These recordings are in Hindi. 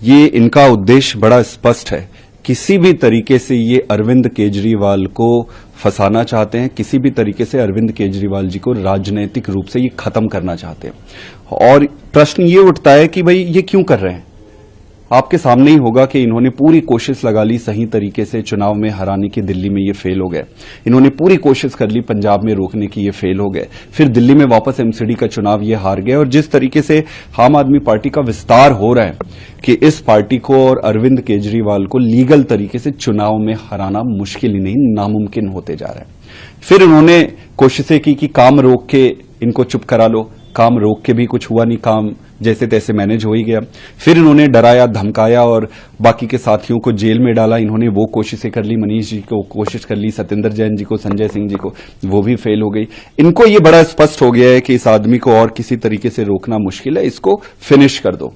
ये इनका उद्देश्य बड़ा स्पष्ट है। किसी भी तरीके से ये अरविंद केजरीवाल को फंसाना चाहते हैं, किसी भी तरीके से अरविंद केजरीवाल जी को राजनीतिक रूप से ये खत्म करना चाहते हैं। और प्रश्न ये उठता है कि भाई ये क्यों कर रहे हैं। आपके सामने ही होगा कि इन्होंने पूरी कोशिश लगा ली सही तरीके से चुनाव में हराने की, दिल्ली में ये फेल हो गए। इन्होंने पूरी कोशिश कर ली पंजाब में रोकने की, ये फेल हो गए। फिर दिल्ली में वापस एमसीडी का चुनाव ये हार गए। और जिस तरीके से आम आदमी पार्टी का विस्तार हो रहा है कि इस पार्टी को और अरविंद केजरीवाल को लीगल तरीके से चुनाव में हराना मुश्किल ही नहीं, नामुमकिन होते जा रहा है। फिर उन्होंने कोशिशें की कि काम रोक के इनको चुप करा लो। काम रोक के भी कुछ हुआ नहीं, काम जैसे तैसे मैनेज हो ही गया। फिर इन्होंने डराया धमकाया और बाकी के साथियों को जेल में डाला। इन्होंने वो कोशिशें कर ली, मनीष जी को कोशिश कर ली, सत्येंद्र जैन जी को, संजय सिंह जी को, वो भी फेल हो गई। इनको ये बड़ा स्पष्ट हो गया है कि इस आदमी को और किसी तरीके से रोकना मुश्किल है, इसको फिनिश कर दो।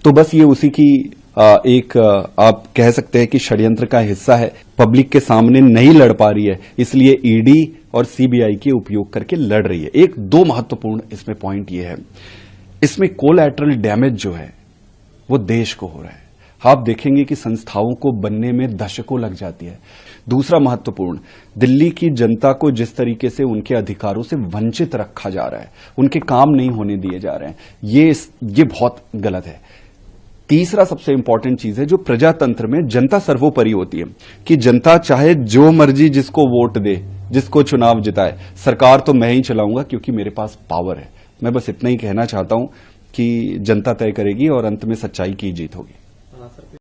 तो बस ये उसी की एक आप कह सकते हैं कि षड्यंत्र का हिस्सा है। पब्लिक के सामने नहीं लड़ पा रही है, इसलिए ईडी और सीबीआई के उपयोग करके लड़ रही है। एक दो महत्वपूर्ण इसमें पॉइंट ये है, इसमें कोलैटरल डैमेज जो है वो देश को हो रहा है। आप देखेंगे कि संस्थाओं को बनने में दशकों लग जाती है। दूसरा महत्वपूर्ण, दिल्ली की जनता को जिस तरीके से उनके अधिकारों से वंचित रखा जा रहा है, उनके काम नहीं होने दिए जा रहे हैं, ये बहुत गलत है। तीसरा सबसे इंपॉर्टेंट चीज है, जो प्रजातंत्र में जनता सर्वोपरि होती है कि जनता चाहे जो मर्जी जिसको वोट दे, जिसको चुनाव जिताए, सरकार तो मैं ही चलाऊंगा क्योंकि मेरे पास पावर है। मैं बस इतना ही कहना चाहता हूं कि जनता तय करेगी और अंत में सच्चाई की जीत होगी।